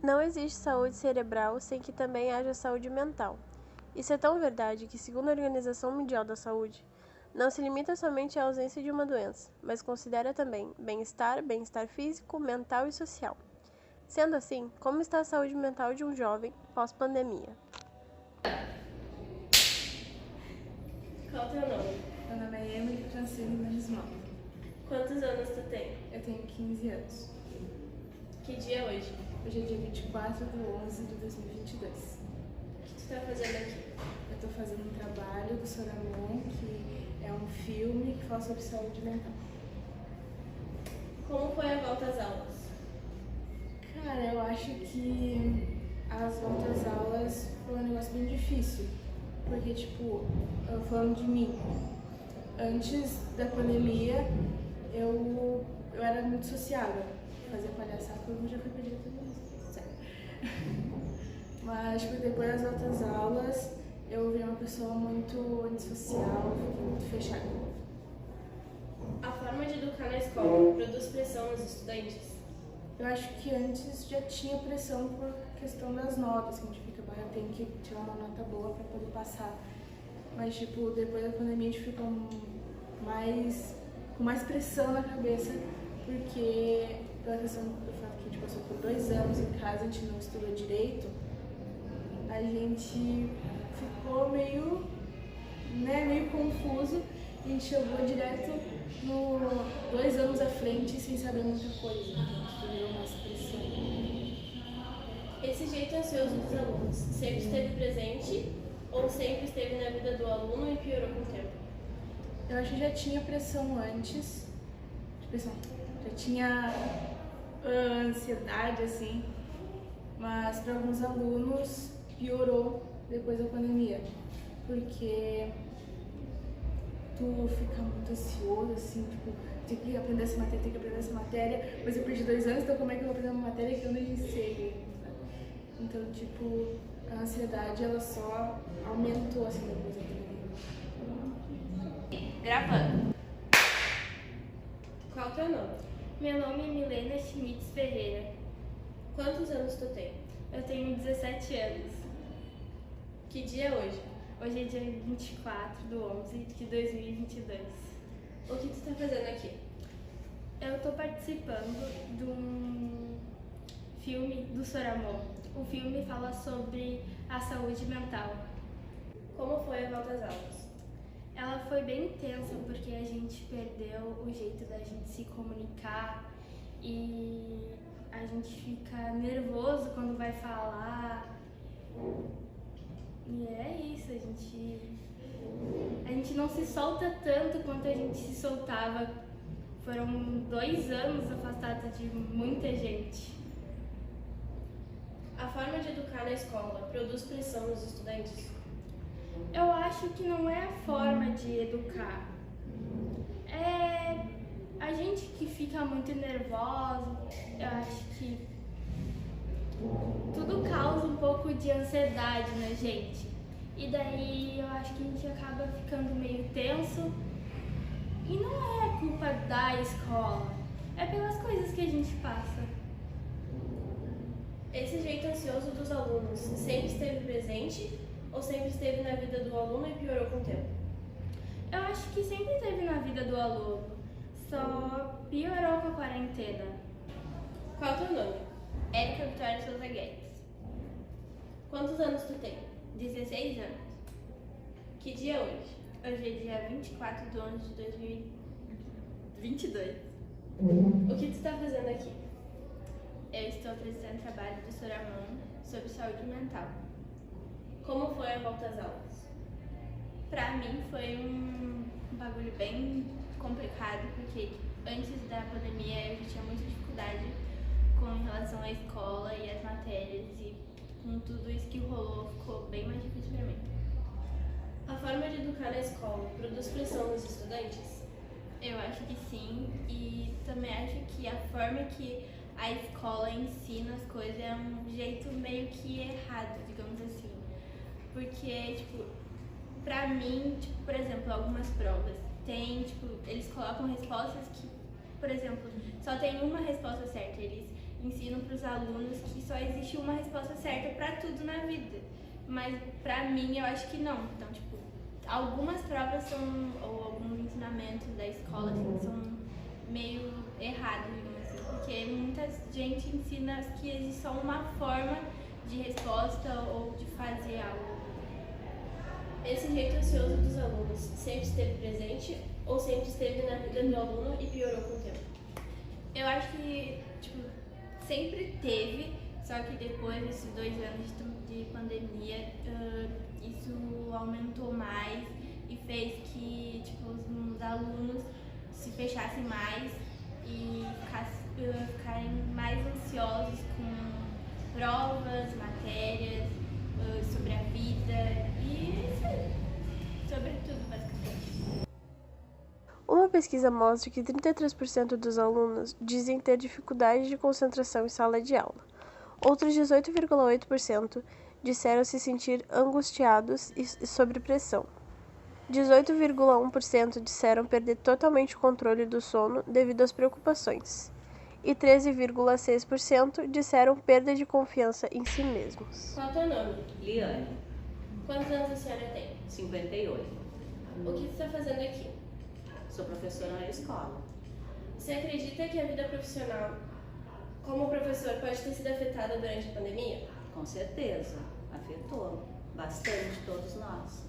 Não existe saúde cerebral sem que também haja saúde mental. Isso é tão verdade que, segundo a Organização Mundial da Saúde, não se limita somente à ausência de uma doença, mas considera também bem-estar físico, mental e social. Sendo assim, como está a saúde mental de um jovem pós-pandemia? Qual o teu nome? Meu nome é Emily Francine Menismal. Quantos anos tu tem? Eu tenho 15 anos. Que dia é hoje? Hoje é dia 24 de 11 de 2022. O que tu tá fazendo aqui? Eu estou fazendo um trabalho do Soramon, que é um filme que fala sobre saúde mental. Como foi a volta às aulas? Cara, eu acho que as voltas às aulas foi um negócio bem difícil. Porque, falando de mim, antes da pandemia, eu era muito sociável. Fazia palhaçada, eu já fui pedida tudo isso, sério. Mas, depois das outras aulas, eu vi uma pessoa muito antissocial, muito fechada. A forma de educar na escola produz pressão nos estudantes? Eu acho que antes já tinha pressão por questão das notas, que a gente fica, tem que tirar uma nota boa para poder passar. Mas, depois da pandemia a gente ficou com mais pressão na cabeça, porque pela questão do fato que a gente passou por 2 anos em casa, a gente não estudou direito, a gente ficou meio confuso e a gente chegou direto no 2 anos à frente sem saber muita coisa. Então, mais pressão. Esse jeito ansioso dos alunos sempre esteve presente ou sempre esteve na vida do aluno e piorou com o tempo? Eu acho que já tinha pressão antes, já tinha ansiedade, assim, mas para alguns alunos piorou depois da pandemia, porque tu fica muito ansioso, assim, tem que aprender essa matéria, mas eu perdi 2 anos, então como é que eu vou aprender uma matéria que eu nem sei? Então, a ansiedade, ela só aumentou, assim, depois da pandemia. Gravando. Qual o teu nome? Meu nome é Milena Schmitz Ferreira. Quantos anos tu tem? Eu tenho 17 anos. Que dia é hoje? Hoje é dia 24 de 11 de 2022. O que tu tá fazendo aqui? Eu estou participando de um filme do Soramon. O filme fala sobre a saúde mental. Como foi a volta às aulas? Ela foi bem intensa porque a gente perdeu o jeito da gente se comunicar e a gente fica nervoso quando vai falar. E é isso, a gente não se solta tanto quanto a gente se soltava. Foram 2 anos afastados de muita gente. A forma de educar na escola produz pressão nos estudantes? Eu acho que não é a forma de educar. É a gente que fica muito nervosa. Eu acho que tudo causa um pouco de ansiedade na gente. E daí eu acho que a gente acaba ficando meio tenso. E não é culpa da escola, é pelas coisas que a gente passa. Esse jeito ansioso dos alunos sempre esteve presente ou sempre esteve na vida do aluno e piorou com o tempo? Eu acho que sempre esteve na vida do aluno, só piorou com a quarentena. Qual é o teu nome? Érica Vitória Souza Guedes. Quantos anos tu tem? 16 anos. Que dia é hoje? Hoje é dia 24 de 11 de 2022. O que tu tá fazendo aqui? Eu estou apresentando trabalho do Soramon sobre saúde mental. Como foi a volta às aulas? Pra mim foi um bagulho bem complicado, porque antes da pandemia eu já tinha muita dificuldade com relação à escola e às matérias, e com tudo isso que rolou ficou bem mais difícil pra mim. A forma de educar na escola produz pressão nos estudantes? Eu acho que sim, e também acho que a forma que a escola ensina as coisas é um jeito meio que errado, digamos assim. Porque, pra mim, por exemplo, algumas provas eles colocam respostas que, por exemplo, só tem uma resposta certa. Eles ensinam para os alunos que só existe uma resposta certa para tudo na vida. Mas para mim eu acho que não. Então, tipo, algumas provas ou alguns ensinamentos da escola assim, são meio errados, digamos assim, porque muita gente ensina que existe só uma forma de resposta ou de fazer algo. Esse jeito ansioso dos alunos sempre esteve presente ou sempre esteve na vida do aluno e piorou com o tempo? Eu acho que, tipo, sempre teve, só que depois desses 2 anos de pandemia, isso aumentou mais e fez que, tipo, os alunos se fechassem mais e ficarem mais ansiosos com provas, matérias, sobre a vida e isso aí, sobre tudo, basicamente. Uma pesquisa mostra que 33% dos alunos dizem ter dificuldade de concentração em sala de aula. Outros 18,8% disseram se sentir angustiados e sob pressão. 18,1% disseram perder totalmente o controle do sono devido às preocupações. E 13,6% disseram perda de confiança em si mesmos. Qual é o teu nome? Liane, Quantos anos a senhora tem? 58. O que você está fazendo aqui? Sou professora na escola. Você acredita que a vida profissional como professor pode ter sido afetada durante a pandemia? Com certeza, afetou bastante todos nós.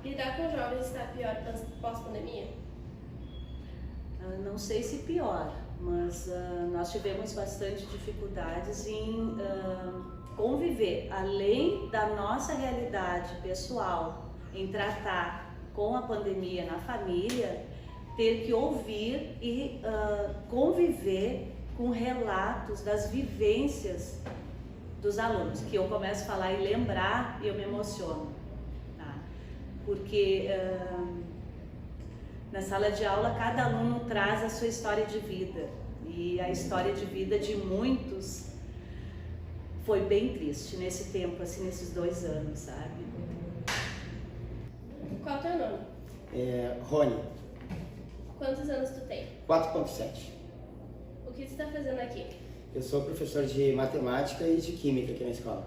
Lidar com jovens está pior pós-pandemia? Não sei se pior, mas nós tivemos bastante dificuldades em conviver, além da nossa realidade pessoal, em tratar com a pandemia na família, ter que ouvir e conviver com relatos das vivências dos alunos, que eu começo a falar e lembrar e eu me emociono, tá? Porque na sala de aula cada aluno traz a sua história de vida e a história de vida de muitos foi bem triste nesse tempo, assim, nesses 2 anos, sabe? Qual é o teu nome? Rony, Quantos anos tu tem? 4.7. O que você está fazendo aqui? Eu sou professor de matemática e de química aqui na escola.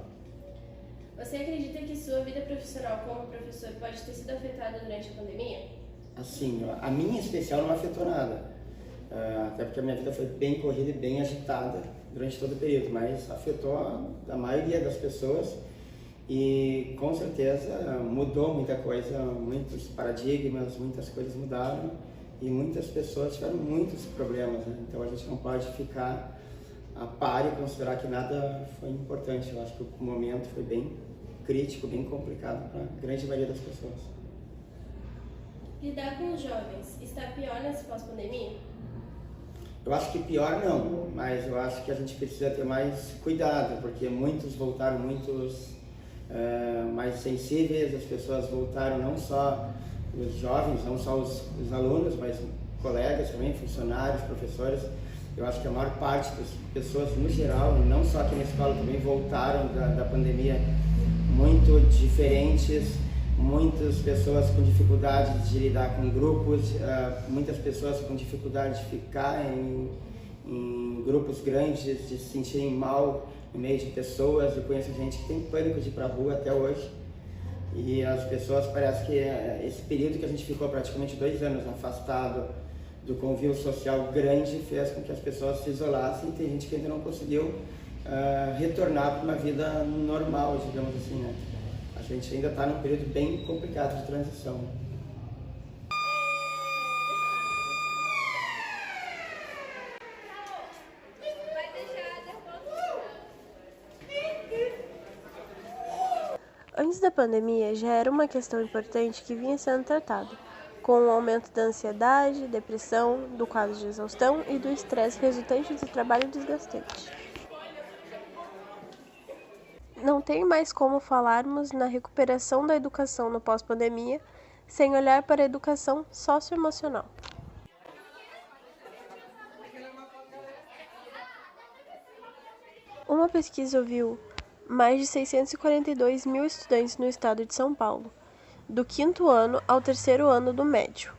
Você acredita que sua vida profissional como professor pode ter sido afetada durante a pandemia? Assim, a minha especial não afetou nada, até porque a minha vida foi bem corrida e bem agitada durante todo o período, mas afetou a maioria das pessoas e com certeza mudou muita coisa, muitos paradigmas, muitas coisas mudaram e muitas pessoas tiveram muitos problemas, né? Então a gente não pode ficar a par e considerar que nada foi importante. Eu acho que o momento foi bem crítico, bem complicado para a grande maioria das pessoas. Lidar com os jovens está pior nesse pós-pandemia? Eu acho que pior não, mas eu acho que a gente precisa ter mais cuidado, porque muitos voltaram mais sensíveis, as pessoas voltaram, não só os jovens, não só os alunos, mas colegas também, funcionários, professores. Eu acho que a maior parte das pessoas, no geral, não só aqui na escola, também voltaram da pandemia muito diferentes, muitas pessoas com dificuldade de lidar com grupos, muitas pessoas com dificuldade de ficar em grupos grandes, de se sentirem mal no meio de pessoas. Eu conheço gente que tem pânico de ir para a rua até hoje. E as pessoas, parece que esse período que a gente ficou praticamente 2 anos afastado do convívio social grande fez com que as pessoas se isolassem e tem gente que ainda não conseguiu retornar para uma vida normal, digamos assim, né? A gente ainda está num período bem complicado de transição. Antes da pandemia, já era uma questão importante que vinha sendo tratada, com o aumento da ansiedade, depressão, do quadro de exaustão e do estresse resultante do trabalho desgastante. Não tem mais como falarmos na recuperação da educação no pós-pandemia sem olhar para a educação socioemocional. Uma pesquisa ouviu mais de 642 mil estudantes no estado de São Paulo, do 5º ano ao 3º ano do médio.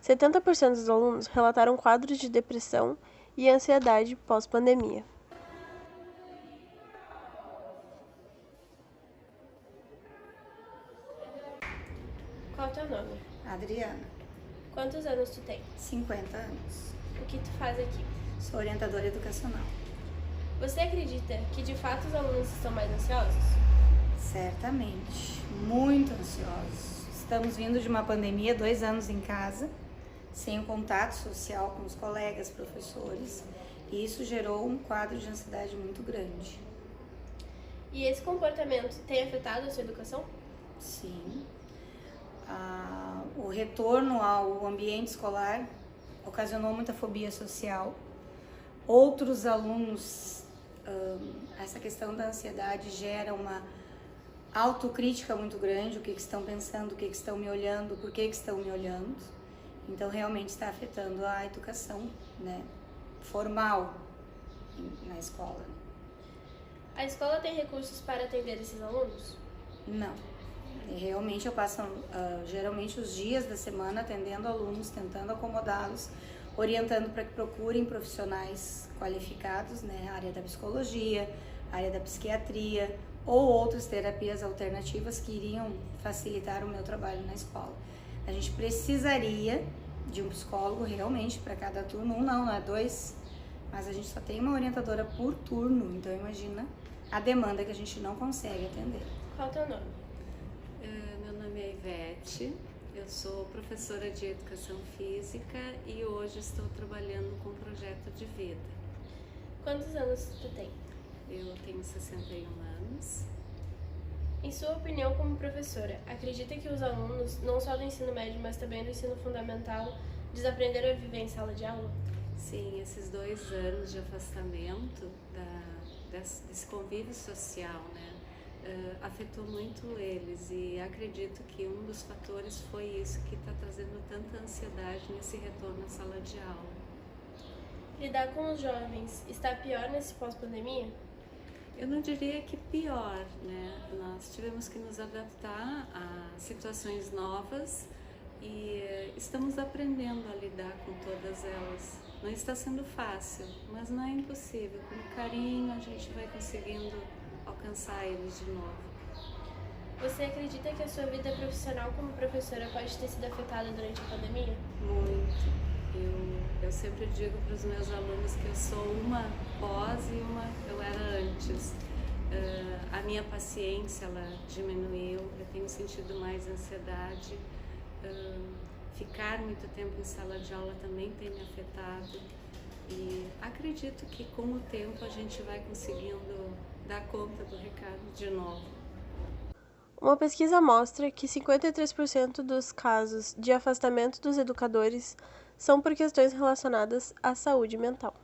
70% dos alunos relataram quadros de depressão e ansiedade pós-pandemia. Qual é o teu nome? Adriana, Quantos anos tu tem? 50 anos. O que tu faz aqui? Sou orientadora educacional. Você acredita que de fato os alunos estão mais ansiosos? Certamente, muito ansiosos. Estamos vindo de uma pandemia, 2 anos em casa, sem o contato social com os colegas, professores, e isso gerou um quadro de ansiedade muito grande. E esse comportamento tem afetado a sua educação? Sim. O retorno ao ambiente escolar ocasionou muita fobia social. Outros alunos, essa questão da ansiedade gera uma autocrítica muito grande, o que estão pensando, o que estão me olhando, por que estão me olhando. Então, realmente está afetando a educação, né, formal na escola. A escola tem recursos para atender esses alunos? Não. Realmente eu passo geralmente os dias da semana atendendo alunos, tentando acomodá-los, orientando para que procurem profissionais qualificados, né, área da psicologia, área da psiquiatria ou outras terapias alternativas que iriam facilitar o meu trabalho na escola. A gente precisaria de um psicólogo realmente para cada turno, não é 2, mas a gente só tem uma orientadora por turno, então imagina a demanda que a gente não consegue atender. Qual é o teu nome? Meu nome é Ivete, eu sou professora de Educação Física e hoje estou trabalhando com um projeto de vida. Quantos anos tu tem? Eu tenho 61 anos. Em sua opinião como professora, acredita que os alunos, não só do ensino médio, mas também do ensino fundamental, desaprenderam a viver em sala de aula? Sim, esses 2 anos de afastamento desse convívio social, né? Afetou muito eles e acredito que um dos fatores foi isso que está trazendo tanta ansiedade nesse retorno à sala de aula. Lidar com os jovens está pior nesse pós-pandemia? Eu não diria que pior, né? Nós tivemos que nos adaptar a situações novas e estamos aprendendo a lidar com todas elas. Não está sendo fácil, mas não é impossível. Com carinho a gente vai conseguindo alcançar eles de novo. Você acredita que a sua vida profissional como professora pode ter sido afetada durante a pandemia? Muito. Eu sempre digo para os meus alunos que eu sou uma pós e uma eu era antes. A minha paciência ela diminuiu, eu tenho sentido mais ansiedade. Ficar muito tempo em sala de aula também tem me afetado. E acredito que com o tempo a gente vai conseguindo dar conta do recado de novo. Uma pesquisa mostra que 53% dos casos de afastamento dos educadores são por questões relacionadas à saúde mental.